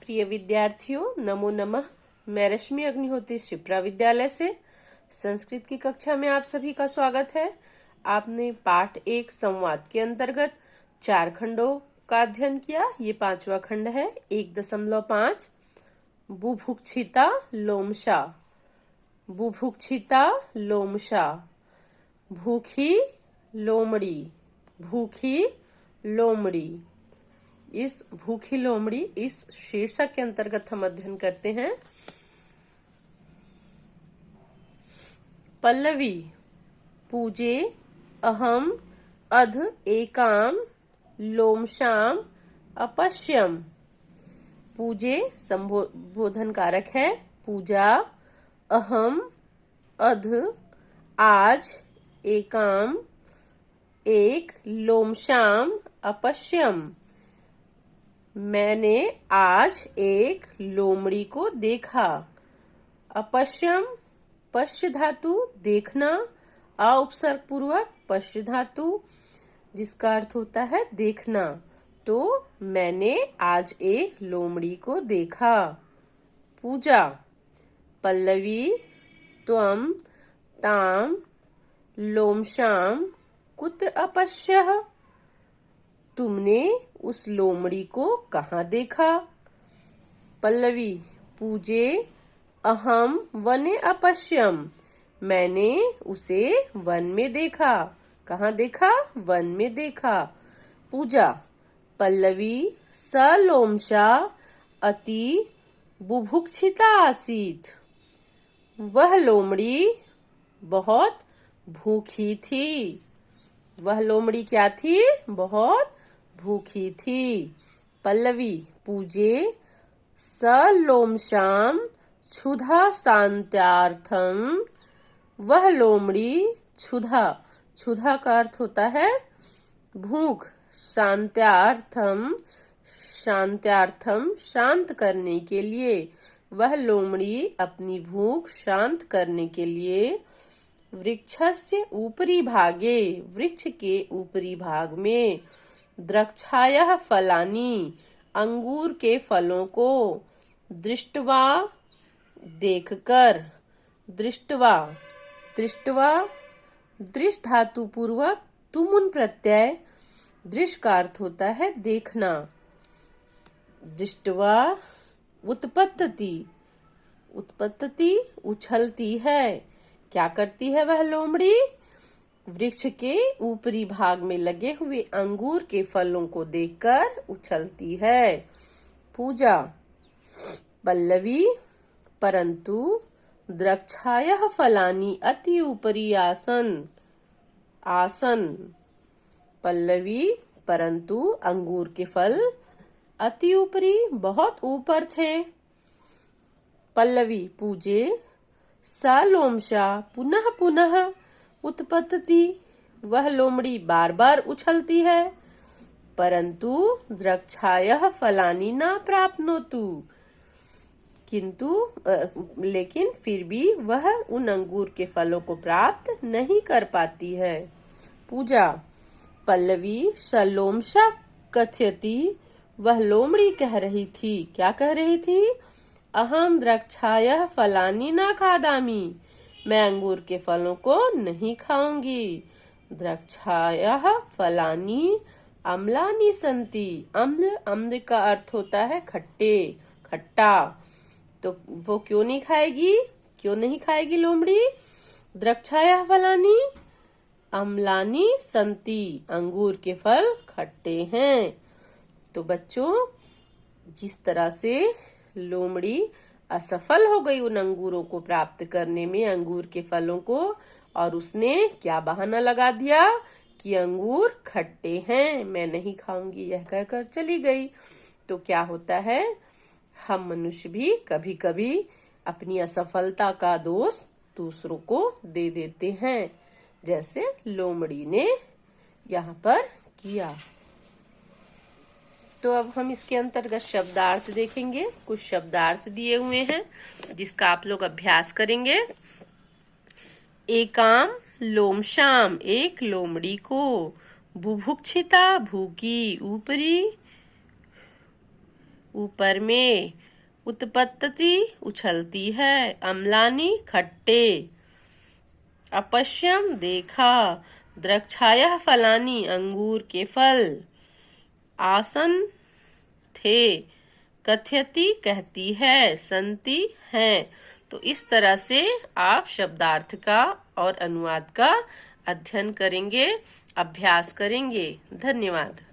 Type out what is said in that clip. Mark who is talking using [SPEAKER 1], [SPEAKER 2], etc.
[SPEAKER 1] प्रिय विद्यार्थियों, नमो नमः। मैं रश्मि अग्निहोत्री शिप्रा विद्यालय से संस्कृत की कक्षा में आप सभी का स्वागत है। आपने पाठ 1 संवाद के अंतर्गत 4 खंडों का अध्ययन किया। ये 5वां खंड है। 1.5 बुभुक्षिता लोमशा। बुभुक्षिता लोमशा, भूखी लोमड़ी। भूखी लोमड़ी, इस भूखी लोमड़ी इस शीर्षक के अंतर्गत हम अध्ययन करते हैं। पल्लवी। पूजे अहम अध एकाम लोमशाम अपश्यम। पूजे संबोधन कारक है। पूजा अहम अध आज एकाम एक लोमशाम अपश्यम मैंने आज एक लोमड़ी को देखा। अपश्यम पश्य धातु देखना, अ उपसर्ग पूर्वक पश्य धातु जिसका अर्थ होता है देखना। तो मैंने आज एक लोमड़ी को देखा। पूजा पल्लवी त्वम ताम लोमशाम कुत्र अपश्यः। तुमने उस लोमड़ी को कहाँ देखा? पल्लवी पूजे अहम वने अपश्यम। मैंने उसे वन में देखा। कहाँ देखा? वन में देखा। पूजा पल्लवी स लोमशा अति बुभुक्षिता आसीत्। वह लोमड़ी बहुत भूखी थी। वह लोमड़ी क्या थी? बहुत भूखी थी। पल्लवी पूजे स लोमशाम क्षुधा शांत्यार्थम। वह लोमड़ी क्षुधा, क्षुधा का अर्थ होता है भूख, शांत्यार्थम, शांत्यार्थम शांत करने के लिए। वह लोमड़ी अपनी भूख शांत करने के लिए वृक्षस्य ऊपरी भागे, वृक्ष के ऊपरी भाग में द्रक्षायः फलानि, अंगूर के फलों को दृष्टवा देखकर। दृष्टवा, दृष्टवा दृष्ट धातु पूर्वक तुमुन प्रत्यय। दृष्ट का अर्थ होता है देखना। दृष्टवा उत्पत्ति, उत्पत्ति उछलती है। क्या करती है वह लोमड़ी? वृक्ष के ऊपरी भाग में लगे हुए अंगूर के फलों को देखकर उछलती है। पूजा पल्लवी परंतु द्रक्षायः फलानि अति ऊपरी आसन। आसन पल्लवी परंतु अंगूर के फल अति ऊपरी बहुत ऊपर थे। पल्लवी पूजे सा लोमशा पुनः पुनः उत्पत्ति। वह लोमड़ी बार बार उछलती है। परंतु द्रक्षायः फलानि न प्राप्नोतु। किंतु लेकिन फिर भी वह उन अंगूर के फलों को प्राप्त नहीं कर पाती है। पूजा पल्लवी सलोमशा कथयति। वह लोमड़ी कह रही थी। क्या कह रही थी? अहम द्रक्षायः फलानि न खादामि। मैं अंगूर के फलों को नहीं खाऊंगी। द्रक्षायः फलानि अम्लानि सन्ति। अम्ल, अम्ल का अर्थ होता है खट्टे, खट्टा। तो वो क्यों नहीं खाएगी? क्यों नहीं खाएगी लोमड़ी? द्रक्षायः फलानि अम्लानि सन्ति। अंगूर के फल खट्टे हैं। तो बच्चों, जिस तरह से लोमड़ी असफल हो गई उन अंगूरों को प्राप्त करने में, अंगूर के फलों को, और उसने क्या बहाना लगा दिया कि अंगूर खट्टे हैं, मैं नहीं खाऊंगी, यह कहकर चली गई। तो क्या होता है, हम मनुष्य भी कभी कभी अपनी असफलता का दोष दूसरों को दे देते हैं, जैसे लोमड़ी ने यहाँ पर किया। तो अब हम इसके अंतर्गत शब्दार्थ देखेंगे। कुछ शब्दार्थ दिए हुए हैं जिसका आप लोग अभ्यास करेंगे। एकाम लोमशाम एक लोमड़ी को। बुभुक्षिता भूखी, ऊपरी ऊपर में। उत्पत्ति उछलती है। अम्लानि खट्टे। अपश्यम देखा। द्रक्षायः फलानि अंगूर के फल। आसन थे। कथयति कहती है। संति है। तो इस तरह से आप शब्दार्थ का और अनुवाद का अध्ययन करेंगे, अभ्यास करेंगे। धन्यवाद।